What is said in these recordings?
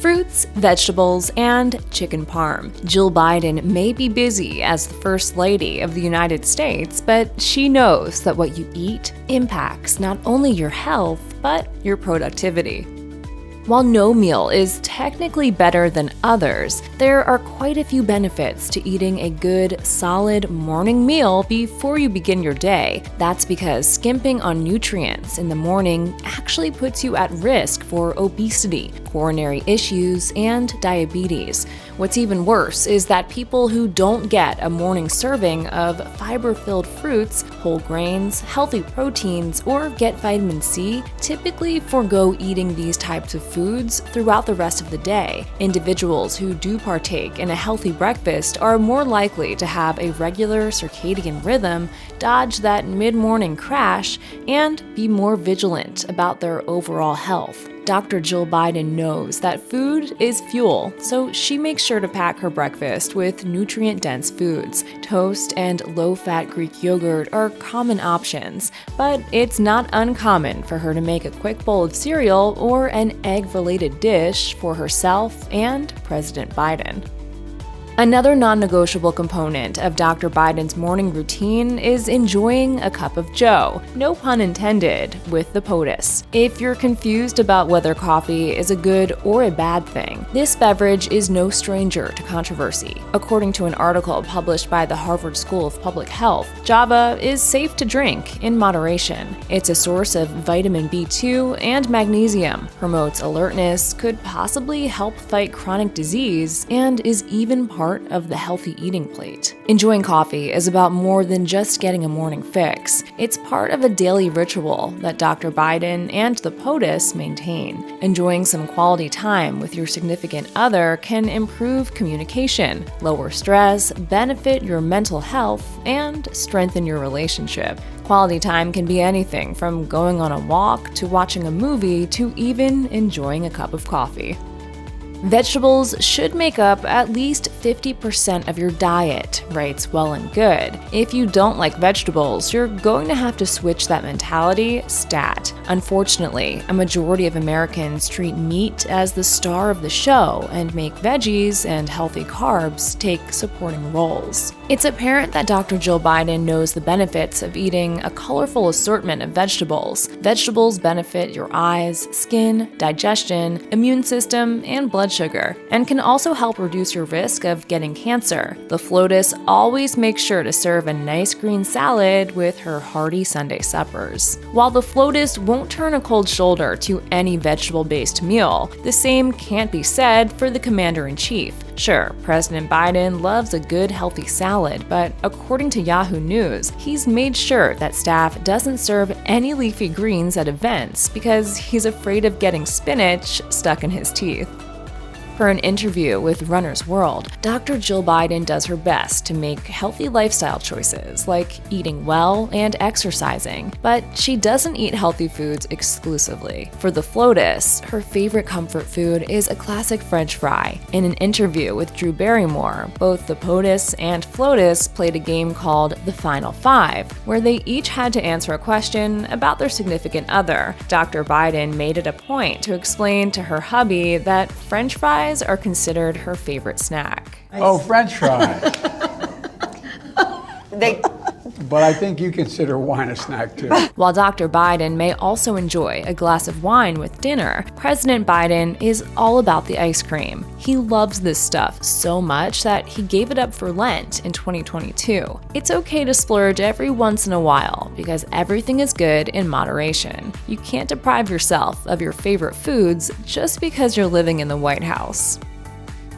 Fruits, vegetables, and chicken parm. Jill Biden may be busy as the First Lady of the United States, but she knows that what you eat impacts not only your health, but your productivity. While no meal is technically better than others, there are quite a few benefits to eating a good, solid morning meal before you begin your day. That's because skimping on nutrients in the morning actually puts you at risk for obesity, coronary issues, and diabetes. What's even worse is that people who don't get a morning serving of fiber-filled fruits, whole grains, healthy proteins, or get vitamin C typically forego eating these types of foods throughout the rest of the day. Individuals who do partake in a healthy breakfast are more likely to have a regular circadian rhythm, dodge that mid-morning crash, and be more vigilant about their overall health. Dr. Jill Biden knows that food is fuel, so she makes sure to pack her breakfast with nutrient-dense foods. Toast and low-fat Greek yogurt are common options, but it's not uncommon for her to make a quick bowl of cereal or an egg-related dish for herself and President Biden. Another non-negotiable component of Dr. Biden's morning routine is enjoying a cup of joe, no pun intended, with the POTUS. If you're confused about whether coffee is a good or a bad thing, this beverage is no stranger to controversy. According to an article published by the Harvard School of Public Health, Java is safe to drink in moderation. It's a source of vitamin B2 and magnesium, promotes alertness, could possibly help fight chronic disease, and is even part of the healthy eating plate. Enjoying coffee is about more than just getting a morning fix. It's part of a daily ritual that Dr. Biden and the POTUS maintain. Enjoying some quality time with your significant other can improve communication, lower stress, benefit your mental health, and strengthen your relationship. Quality time can be anything from going on a walk to watching a movie to even enjoying a cup of coffee. Vegetables should make up at least 50% of your diet, writes Well and Good. If you don't like vegetables, you're going to have to switch that mentality stat. Unfortunately, a majority of Americans treat meat as the star of the show and make veggies and healthy carbs take supporting roles. It's apparent that Dr. Jill Biden knows the benefits of eating a colorful assortment of vegetables. Vegetables benefit your eyes, skin, digestion, immune system, and blood sugar, and can also help reduce your risk of getting cancer. The FLOTUS always makes sure to serve a nice green salad with her hearty Sunday suppers. While the FLOTUS won't turn a cold shoulder to any vegetable-based meal, the same can't be said for the Commander-in-Chief. Sure, President Biden loves a good healthy salad, but according to Yahoo News, he's made sure that staff doesn't serve any leafy greens at events because he's afraid of getting spinach stuck in his teeth. For an interview with Runner's World, Dr. Jill Biden does her best to make healthy lifestyle choices like eating well and exercising, but she doesn't eat healthy foods exclusively. For the FLOTUS, her favorite comfort food is a classic French fry. In an interview with Drew Barrymore, both the POTUS and FLOTUS played a game called The Final Five, where they each had to answer a question about their significant other. Dr. Biden made it a point to explain to her hubby that French fries are considered her favorite snack. Oh, French fries. But I think you consider wine a snack too. While Dr. Biden may also enjoy a glass of wine with dinner, President Biden is all about the ice cream. He loves this stuff so much that he gave it up for Lent in 2022. It's okay to splurge every once in a while because everything is good in moderation. You can't deprive yourself of your favorite foods just because you're living in the White House.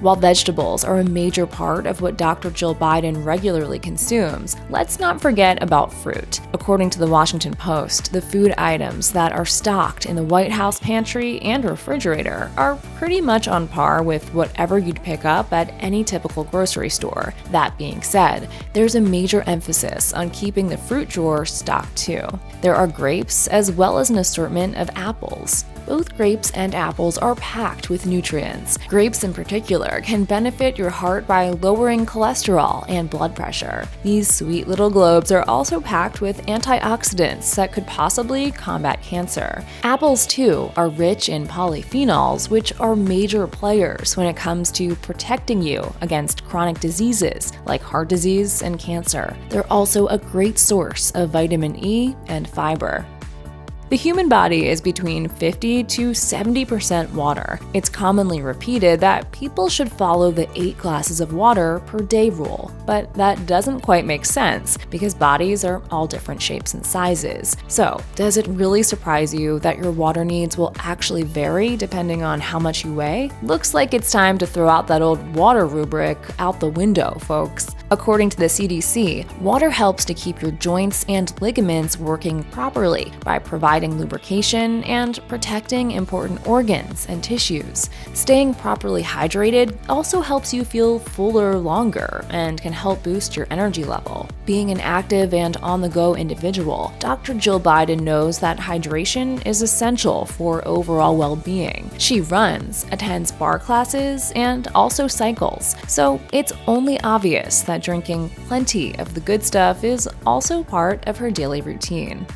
While vegetables are a major part of what Dr. Jill Biden regularly consumes, let's not forget about fruit. According to the Washington Post, the food items that are stocked in the White House pantry and refrigerator are pretty much on par with whatever you'd pick up at any typical grocery store. That being said, there's a major emphasis on keeping the fruit drawer stocked too. There are grapes as well as an assortment of apples. Both grapes and apples are packed with nutrients. Grapes in particular can benefit your heart by lowering cholesterol and blood pressure. These sweet little globes are also packed with antioxidants that could possibly combat cancer. Apples, too, are rich in polyphenols, which are major players when it comes to protecting you against chronic diseases like heart disease and cancer. They're also a great source of vitamin E and fiber. The human body is between 50 to 70% water. It's commonly repeated that people should follow the 8 glasses of water per day rule, but that doesn't quite make sense because bodies are all different shapes and sizes. So, does it really surprise you that your water needs will actually vary depending on how much you weigh? Looks like it's time to throw out that old water rubric out the window, folks. According to the CDC, water helps to keep your joints and ligaments working properly by providing lubrication and protecting important organs and tissues. Staying properly hydrated also helps you feel fuller longer and can help boost your energy level. Being an active and on-the-go individual, Dr. Jill Biden knows that hydration is essential for overall well-being. She runs, attends bar classes, and also cycles, so it's only obvious that drinking plenty of the good stuff is also part of her daily routine.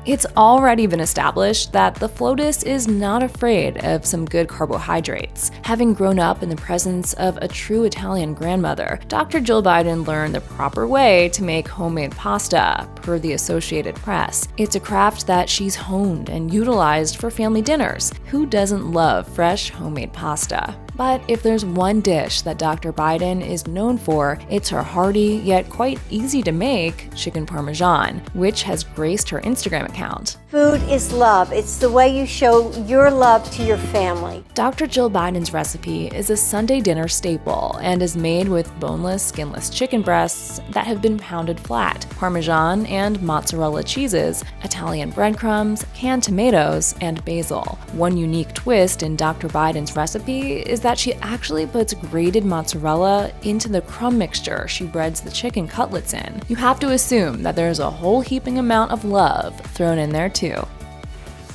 It's already been established that the FLOTUS is not afraid of some good carbohydrates. Having grown up in the presence of a true Italian grandmother, Dr. Jill Biden learned the proper way to make homemade pasta, per the Associated Press. It's a craft that she's honed and utilized for family dinners. Who doesn't love fresh homemade pasta? But if there's one dish that Dr. Biden is known for, it's her hearty yet quite easy to make chicken parmesan, which has graced her Instagram account. Food is love. It's the way you show your love to your family. Dr. Jill Biden's recipe is a Sunday dinner staple and is made with boneless, skinless chicken breasts that have been pounded flat, Parmesan and mozzarella cheeses, Italian breadcrumbs, canned tomatoes, and basil. One unique twist in Dr. Biden's recipe is that she actually puts grated mozzarella into the crumb mixture she breads the chicken cutlets in. You have to assume that there's a whole heaping amount of love thrown in there too.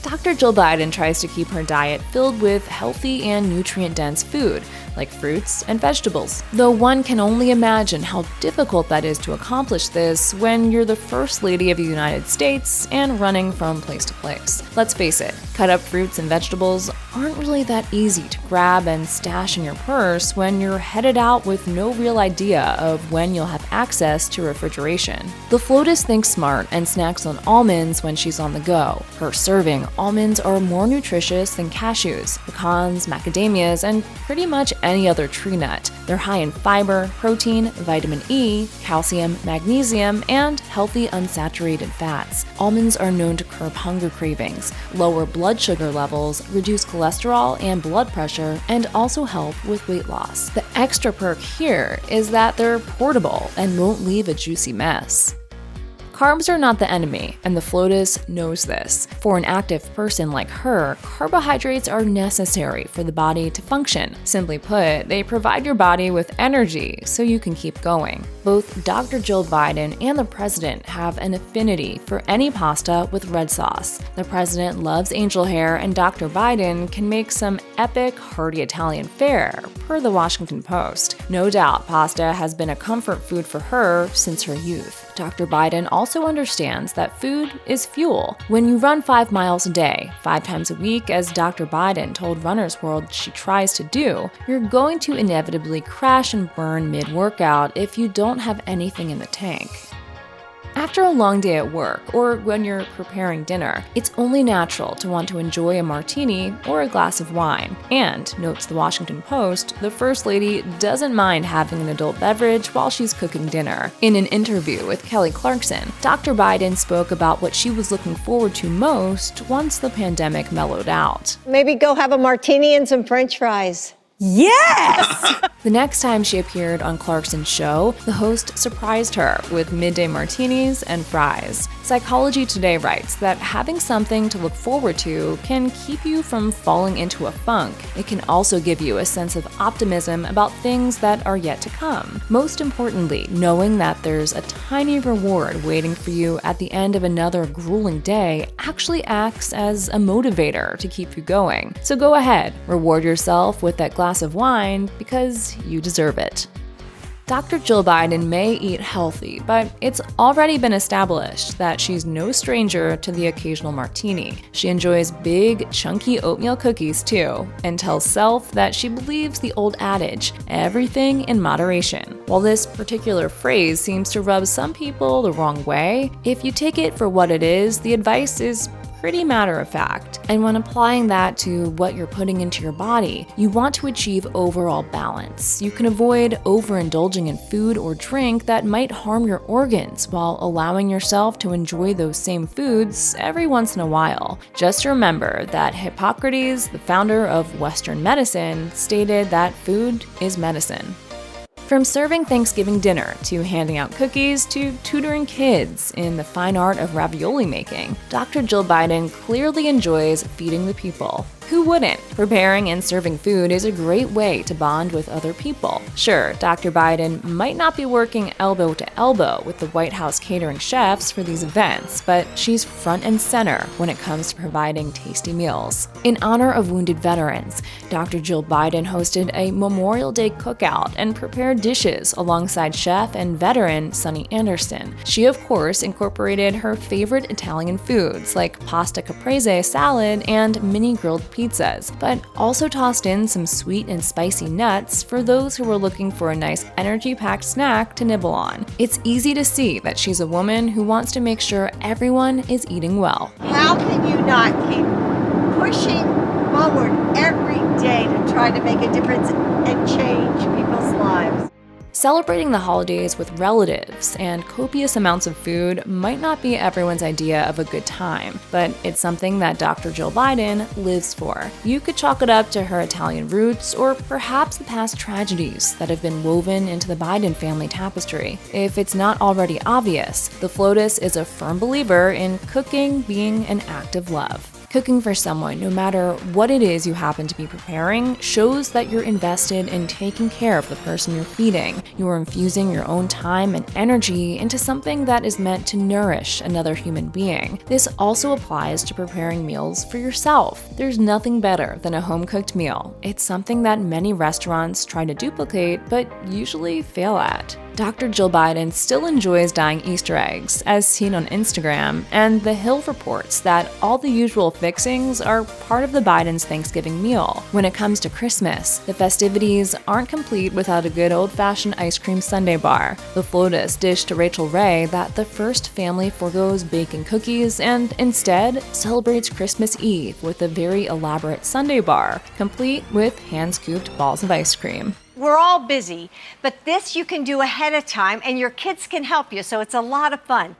Dr. Jill Biden tries to keep her diet filled with healthy and nutrient-dense food, like fruits and vegetables. Though one can only imagine how difficult that is to accomplish this when you're the First Lady of the United States and running from place to place. Let's face it, cut up fruits and vegetables aren't really that easy to grab and stash in your purse when you're headed out with no real idea of when you'll have access to refrigeration. The FLOTUS thinks smart and snacks on almonds when she's on the go. Per serving, almonds are more nutritious than cashews, pecans, macadamias, and pretty much any other tree nut. They're high in fiber, protein, vitamin E, calcium, magnesium, and healthy unsaturated fats. Almonds are known to curb hunger cravings, lower blood sugar levels, reduce cholesterol and blood pressure, and also help with weight loss. The extra perk here is that they're portable and won't leave a juicy mess. Carbs are not the enemy, and the FLOTUS knows this. For an active person like her, carbohydrates are necessary for the body to function. Simply put, they provide your body with energy so you can keep going. Both Dr. Jill Biden and the president have an affinity for any pasta with red sauce. The president loves angel hair, and Dr. Biden can make some epic, hearty Italian fare, per the Washington Post. No doubt, pasta has been a comfort food for her since her youth. Dr. Biden also understands that food is fuel. When you run 5 miles a day, 5 times a week, as Dr. Biden told Runner's World she tries to do, you're going to inevitably crash and burn mid-workout if you don't have anything in the tank. After a long day at work, or when you're preparing dinner, it's only natural to want to enjoy a martini or a glass of wine. And, notes the Washington Post, the First Lady doesn't mind having an adult beverage while she's cooking dinner. In an interview with Kelly Clarkson, Dr. Biden spoke about what she was looking forward to most once the pandemic mellowed out. Maybe go have a martini and some French fries. Yes! The next time she appeared on Clarkson's show, the host surprised her with midday martinis and fries. Psychology Today writes that having something to look forward to can keep you from falling into a funk. It can also give you a sense of optimism about things that are yet to come. Most importantly, knowing that there's a tiny reward waiting for you at the end of another grueling day actually acts as a motivator to keep you going. So go ahead, reward yourself with that glass of wine because you deserve it. Dr. Jill Biden may eat healthy, but it's already been established that she's no stranger to the occasional martini. She enjoys big, chunky oatmeal cookies too, and tells Self that she believes the old adage, everything in moderation. While this particular phrase seems to rub some people the wrong way, if you take it for what it is, the advice is pretty matter of fact. And when applying that to what you're putting into your body, you want to achieve overall balance. You can avoid overindulging in food or drink that might harm your organs while allowing yourself to enjoy those same foods every once in a while. Just remember that Hippocrates, the founder of Western medicine, stated that food is medicine. From serving Thanksgiving dinner to handing out cookies to tutoring kids in the fine art of ravioli making, Dr. Jill Biden clearly enjoys feeding the people. Who wouldn't? Preparing and serving food is a great way to bond with other people. Sure, Dr. Biden might not be working elbow to elbow with the White House catering chefs for these events, but she's front and center when it comes to providing tasty meals. In honor of wounded veterans, Dr. Jill Biden hosted a Memorial Day cookout and prepared dishes alongside chef and veteran Sunny Anderson. She, of course, incorporated her favorite Italian foods like pasta caprese salad and mini grilled pizzas, but also tossed in some sweet and spicy nuts for those who were looking for a nice energy-packed snack to nibble on. It's easy to see that she's a woman who wants to make sure everyone is eating well. How can you not keep pushing forward every day to try to make a difference and change people's lives? Celebrating the holidays with relatives and copious amounts of food might not be everyone's idea of a good time, but it's something that Dr. Jill Biden lives for. You could chalk it up to her Italian roots or perhaps the past tragedies that have been woven into the Biden family tapestry. If it's not already obvious, the FLOTUS is a firm believer in cooking being an act of love. Cooking for someone, no matter what it is you happen to be preparing, shows that you're invested in taking care of the person you're feeding. You're infusing your own time and energy into something that is meant to nourish another human being. This also applies to preparing meals for yourself. There's nothing better than a home-cooked meal. It's something that many restaurants try to duplicate, but usually fail at. Dr. Jill Biden still enjoys dyeing Easter eggs, as seen on Instagram, and The Hill reports that all the usual fixings are part of the Biden's Thanksgiving meal. When it comes to Christmas, the festivities aren't complete without a good old-fashioned ice cream sundae bar. The FLOTUS dished to Rachel Ray that the first family forgoes bacon cookies and instead celebrates Christmas Eve with a very elaborate sundae bar, complete with hand-scooped balls of ice cream. We're all busy, but this you can do ahead of time and your kids can help you, so it's a lot of fun.